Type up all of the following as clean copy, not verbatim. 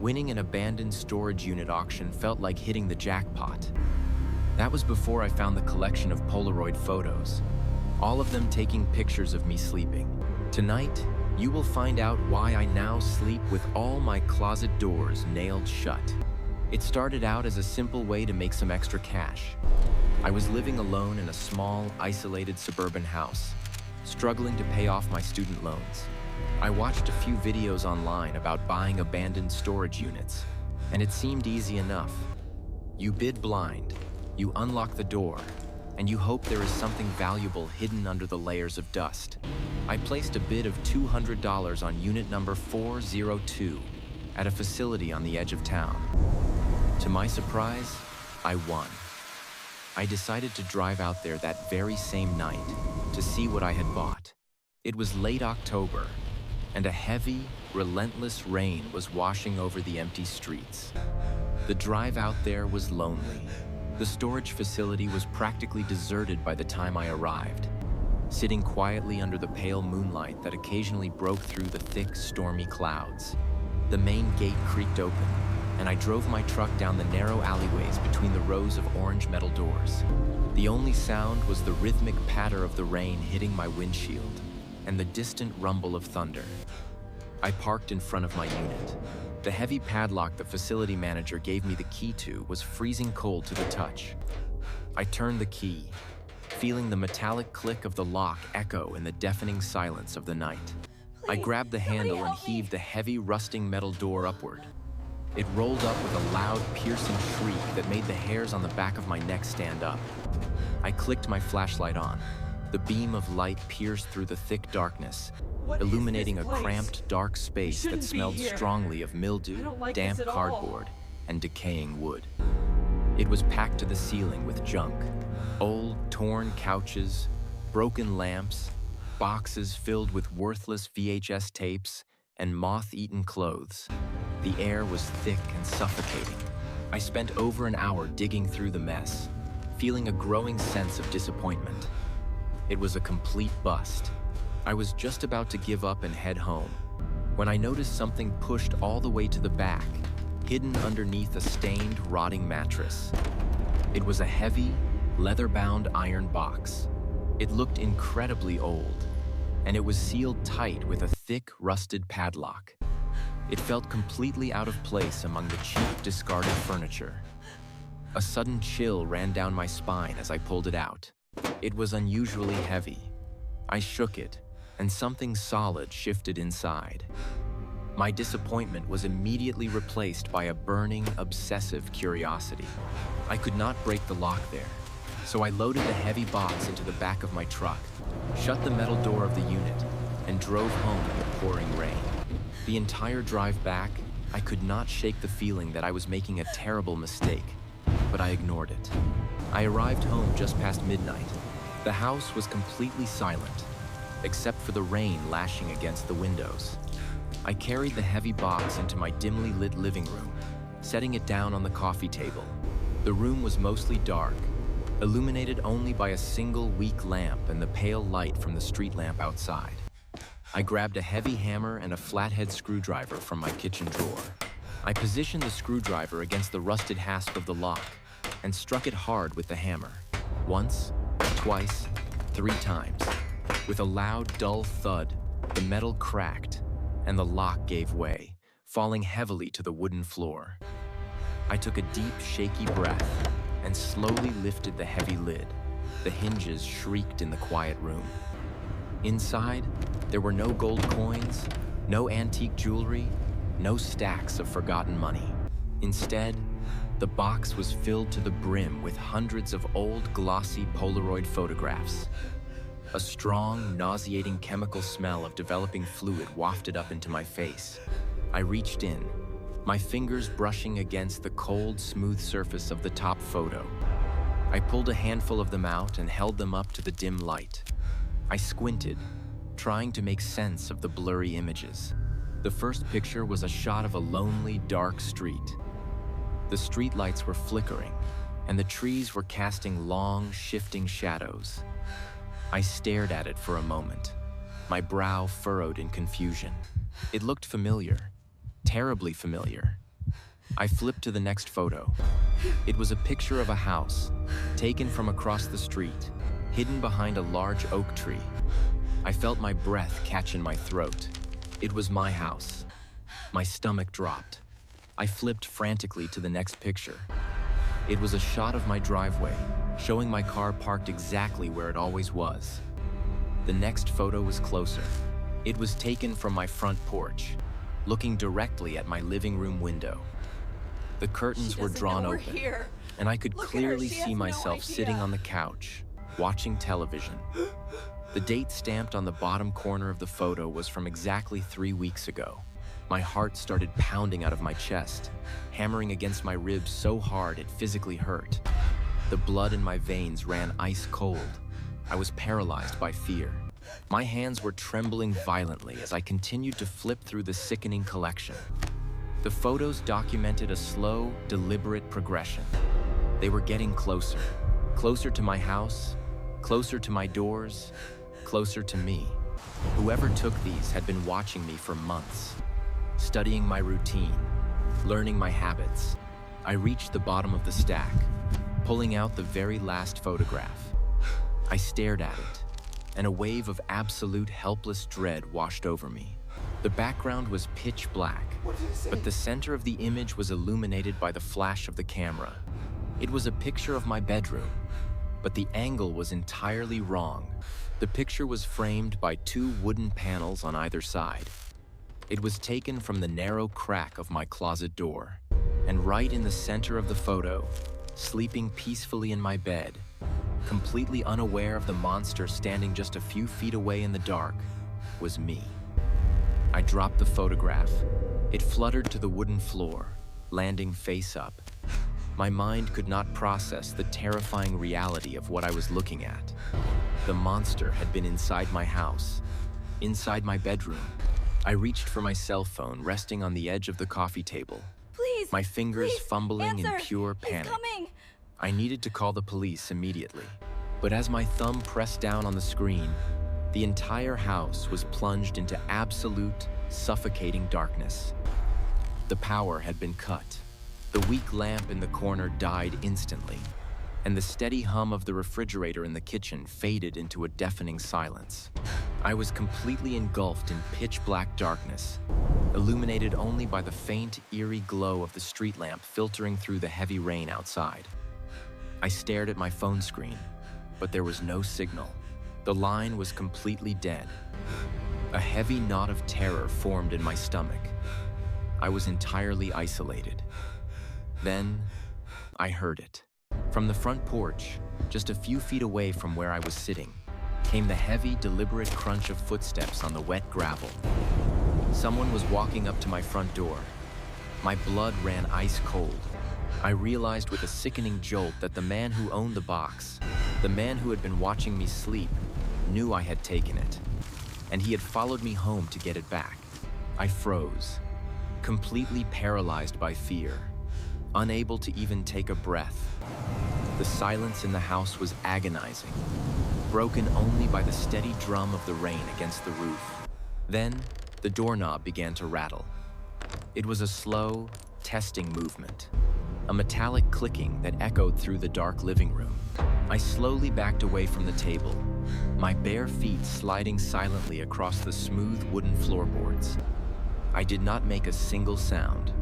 Winning an abandoned storage unit auction felt like hitting the jackpot. That was before I found the collection of Polaroid photos, all of them taking pictures of me sleeping. Tonight, you will find out why I now sleep with all my closet doors nailed shut. It started out as a simple way to make some extra cash. I was living alone in a small, isolated suburban house, struggling to pay off my student loans. I watched a few videos online about buying abandoned storage units, and it seemed easy enough. You bid blind, you unlock the door, and you hope there is something valuable hidden under the layers of dust. I placed a bid of $200 on unit number 402 at a facility on the edge of town. To my surprise, I won. I decided to drive out there that very same night to see what I had bought. It was late October, and a heavy, relentless rain was washing over the empty streets. The drive out there was lonely. The storage facility was practically deserted by the time I arrived, sitting quietly under the pale moonlight that occasionally broke through the thick, stormy clouds. The main gate creaked open, and I drove my truck down the narrow alleyways between the rows of orange metal doors. The only sound was the rhythmic patter of the rain hitting my windshield and the distant rumble of thunder. I parked in front of my unit. The heavy padlock the facility manager gave me the key to was freezing cold to the touch. I turned the key, feeling the metallic click of the lock echo in the deafening silence of the night. I grabbed the handle and heaved the heavy, rusting metal door upward. It rolled up with a loud, piercing shriek that made the hairs on the back of my neck stand up. I clicked my flashlight on. The beam of light pierced through the thick darkness, illuminating a cramped, dark space that smelled strongly of mildew, damp cardboard, and decaying wood. It was packed to the ceiling with junk: old, torn couches, broken lamps, boxes filled with worthless VHS tapes, and moth-eaten clothes. The air was thick and suffocating. I spent over an hour digging through the mess, feeling a growing sense of disappointment. It was a complete bust. I was just about to give up and head home when I noticed something pushed all the way to the back, hidden underneath a stained, rotting mattress. It was a heavy, leather-bound iron box. It looked incredibly old, and it was sealed tight with a thick, rusted padlock. It felt completely out of place among the cheap, discarded furniture. A sudden chill ran down my spine as I pulled it out. It was unusually heavy. I shook it, and something solid shifted inside. My disappointment was immediately replaced by a burning, obsessive curiosity. I could not break the lock there, so I loaded the heavy box into the back of my truck, shut the metal door of the unit, and drove home in the pouring rain. The entire drive back, I could not shake the feeling that I was making a terrible mistake, but I ignored it. I arrived home just past midnight. The house was completely silent, except for the rain lashing against the windows. I carried the heavy box into my dimly lit living room, setting it down on the coffee table. The room was mostly dark, illuminated only by a single weak lamp and the pale light from the street lamp outside. I grabbed a heavy hammer and a flathead screwdriver from my kitchen drawer. I positioned the screwdriver against the rusted hasp of the lock and struck it hard with the hammer. Once, twice, 3 times. With a loud, dull thud, the metal cracked and the lock gave way, falling heavily to the wooden floor. I took a deep, shaky breath and slowly lifted the heavy lid. The hinges shrieked in the quiet room. Inside, there were no gold coins, no antique jewelry, no stacks of forgotten money. Instead, the box was filled to the brim with hundreds of old, glossy Polaroid photographs. A strong, nauseating chemical smell of developing fluid wafted up into my face. I reached in, my fingers brushing against the cold, smooth surface of the top photo. I pulled a handful of them out and held them up to the dim light. I squinted, trying to make sense of the blurry images. The first picture was a shot of a lonely, dark street. The streetlights were flickering, and the trees were casting long, shifting shadows. I stared at it for a moment, my brow furrowed in confusion. It looked familiar, terribly familiar. I flipped to the next photo. It was a picture of a house, taken from across the street, hidden behind a large oak tree. I felt my breath catch in my throat. It was my house. My stomach dropped. I flipped frantically to the next picture. It was a shot of my driveway, showing my car parked exactly where it always was. The next photo was closer. It was taken from my front porch, looking directly at my living room window. The curtains were drawn open, and I could clearly see myself sitting on the couch, watching television. The date stamped on the bottom corner of the photo was from exactly 3 weeks ago. My heart started pounding out of my chest, hammering against my ribs so hard it physically hurt. The blood in my veins ran ice cold. I was paralyzed by fear. My hands were trembling violently as I continued to flip through the sickening collection. The photos documented a slow, deliberate progression. They were getting closer, closer to my house, closer to my doors, closer to me. Whoever took these had been watching me for months, studying my routine, learning my habits. I reached the bottom of the stack, pulling out the very last photograph. I stared at it, and a wave of absolute helpless dread washed over me. The background was pitch black, but the center of the image was illuminated by the flash of the camera. It was a picture of my bedroom, but the angle was entirely wrong. The picture was framed by 2 wooden panels on either side. It was taken from the narrow crack of my closet door, and right in the center of the photo, sleeping peacefully in my bed, completely unaware of the monster standing just a few feet away in the dark, was me. I dropped the photograph. It fluttered to the wooden floor, landing face up. My mind could not process the terrifying reality of what I was looking at. The monster had been inside my house, inside my bedroom. I reached for my cell phone, resting on the edge of the coffee table. Please, my fingers fumbling answer. in pure He's panic. coming. I needed to call the police immediately. But as my thumb pressed down on the screen, the entire house was plunged into absolute, suffocating darkness. The power had been cut. The weak lamp in the corner died instantly, and the steady hum of the refrigerator in the kitchen faded into a deafening silence. I was completely engulfed in pitch-black darkness, illuminated only by the faint, eerie glow of the street lamp filtering through the heavy rain outside. I stared at my phone screen, but there was no signal. The line was completely dead. A heavy knot of terror formed in my stomach. I was entirely isolated. Then, I heard it. From the front porch, just a few feet away from where I was sitting, came the heavy, deliberate crunch of footsteps on the wet gravel. Someone was walking up to my front door. My blood ran ice cold. I realized with a sickening jolt that the man who owned the box, the man who had been watching me sleep, knew I had taken it, and he had followed me home to get it back. I froze, completely paralyzed by fear, unable to even take a breath. The silence in the house was agonizing, broken only by the steady drum of the rain against the roof. Then, the doorknob began to rattle. It was a slow, testing movement, a metallic clicking that echoed through the dark living room. I slowly backed away from the table, my bare feet sliding silently across the smooth wooden floorboards. I did not make a single sound.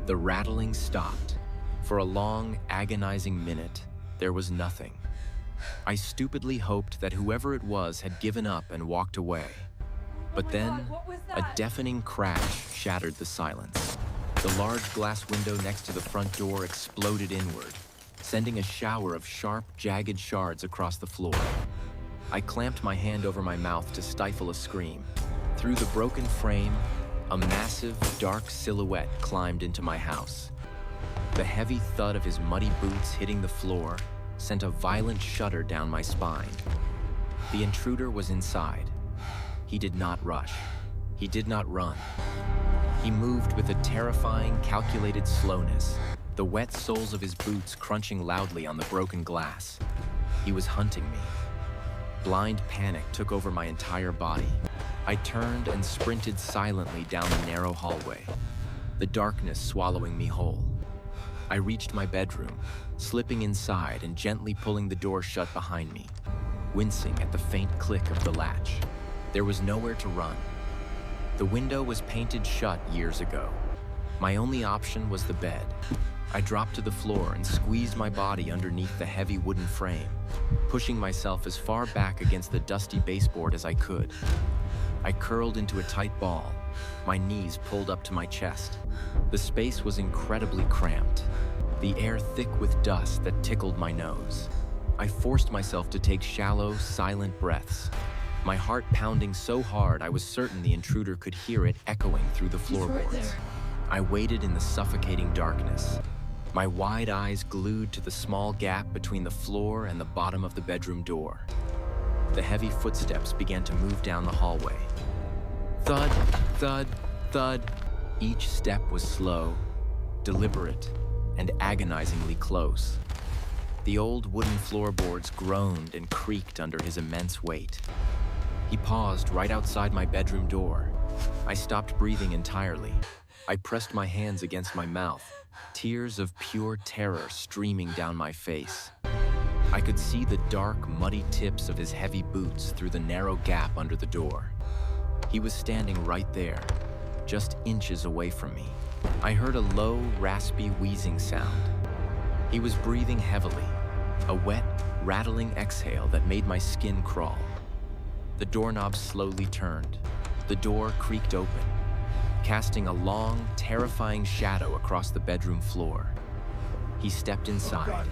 The rattling stopped. For a long, agonizing minute, there was nothing. I stupidly hoped that whoever it was had given up and walked away. But then, a deafening crash shattered the silence. The large glass window next to the front door exploded inward, sending a shower of sharp, jagged shards across the floor. I clamped my hand over my mouth to stifle a scream. Through the broken frame, a massive, dark silhouette climbed into my house. The heavy thud of his muddy boots hitting the floor sent a violent shudder down my spine. The intruder was inside. He did not rush. He did not run. He moved with a terrifying, calculated slowness, the wet soles of his boots crunching loudly on the broken glass. He was hunting me. Blind panic took over my entire body. I turned and sprinted silently down the narrow hallway. the darkness swallowing me whole. I reached my bedroom, slipping inside and gently pulling the door shut behind me, wincing at the faint click of the latch. There was nowhere to run. The window was painted shut years ago. My only option was the bed. I dropped to the floor and squeezed my body underneath the heavy wooden frame, pushing myself as far back against the dusty baseboard as I could. I curled into a tight ball, my knees pulled up to my chest. The space was incredibly cramped, the air thick with dust that tickled my nose. I forced myself to take shallow, silent breaths, my heart pounding so hard I was certain the intruder could hear it echoing through the floorboards. I waited in the suffocating darkness, my wide eyes glued to the small gap between the floor and the bottom of the bedroom door. The heavy footsteps began to move down the hallway. Thud, thud, thud. Each step was slow, deliberate, and agonizingly close. The old wooden floorboards groaned and creaked under his immense weight. He paused right outside my bedroom door. I stopped breathing entirely. I pressed my hands against my mouth, tears of pure terror streaming down my face. I could see the dark, muddy tips of his heavy boots through the narrow gap under the door. He was standing right there, just inches away from me. I heard a low, raspy wheezing sound. He was breathing heavily, a wet, rattling exhale that made my skin crawl. The doorknob slowly turned. The door creaked open, casting a long, terrifying shadow across the bedroom floor. He stepped inside.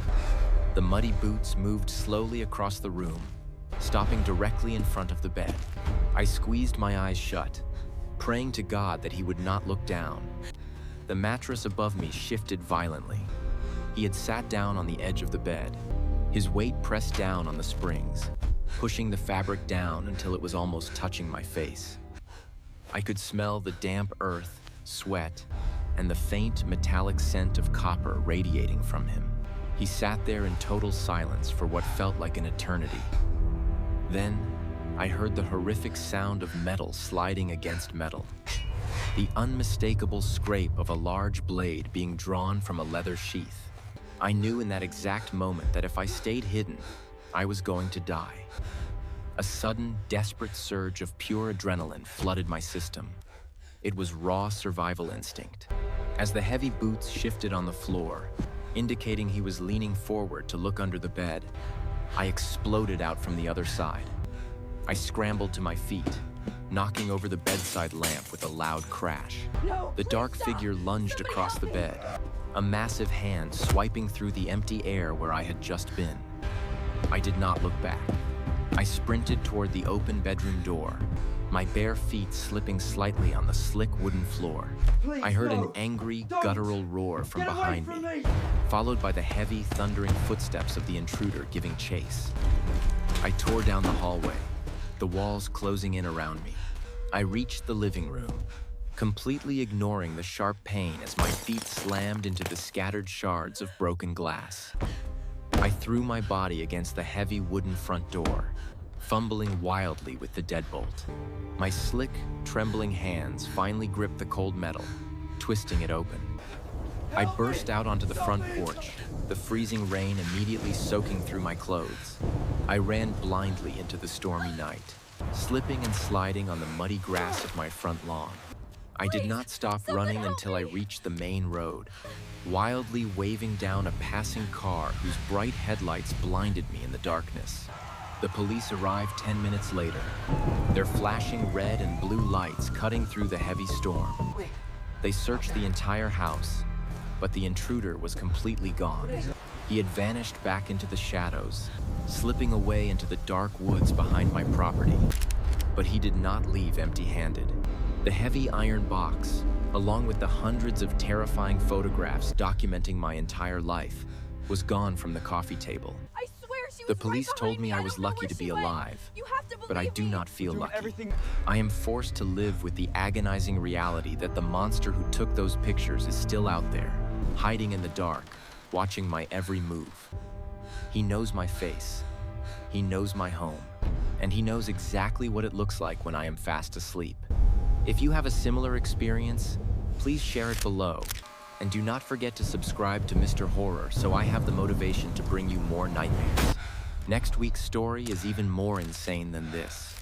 The muddy boots moved slowly across the room, stopping directly in front of the bed. I squeezed my eyes shut, praying to God that he would not look down. The mattress above me shifted violently. He had sat down on the edge of the bed, his weight pressed down on the springs, pushing the fabric down until it was almost touching my face. I could smell the damp earth, sweat, and the faint metallic scent of copper radiating from him. He sat there in total silence for what felt like an eternity. Then, I heard the horrific sound of metal sliding against metal, the unmistakable scrape of a large blade being drawn from a leather sheath. I knew in that exact moment that if I stayed hidden, I was going to die. A sudden, desperate surge of pure adrenaline flooded my system. It was raw survival instinct. As the heavy boots shifted on the floor, indicating he was leaning forward to look under the bed, I exploded out from the other side. I scrambled to my feet, knocking over the bedside lamp with a loud crash. The dark figure lunged across the bed, a massive hand swiping through the empty air where I had just been. I did not look back. I sprinted toward the open bedroom door, my bare feet slipping slightly on the slick wooden floor. I heard an angry, guttural roar from behind me, followed by the heavy, thundering footsteps of the intruder giving chase. I tore down the hallway, the walls closing in around me. I reached the living room, completely ignoring the sharp pain as my feet slammed into the scattered shards of broken glass. I threw my body against the heavy wooden front door, fumbling wildly with the deadbolt. My slick, trembling hands finally gripped the cold metal, twisting it open. I burst out onto the front porch, the freezing rain immediately soaking through my clothes. I ran blindly into the stormy night, slipping and sliding on the muddy grass of my front lawn. I did not stop running until I reached the main road, wildly waving down a passing car whose bright headlights blinded me in the darkness. The police arrived 10 minutes later, their flashing red and blue lights cutting through the heavy storm. They searched the entire house, but the intruder was completely gone. He had vanished back into the shadows, slipping away into the dark woods behind my property. But he did not leave empty-handed. The heavy iron box, along with the hundreds of terrifying photographs documenting my entire life, was gone from the coffee table. I swear she was The police right told me I behind was don't know lucky where to she be went. alive, You have to but I believe do me. not feel Doing lucky. everything. I am forced to live with the agonizing reality that the monster who took those pictures is still out there, hiding in the dark, watching my every move. He knows my face, he knows my home, and he knows exactly what it looks like when I am fast asleep. If you have a similar experience, Please share it below. And do not forget to subscribe to Mr. Horror so I have the motivation to bring you more nightmares. Next week's story is even more insane than this.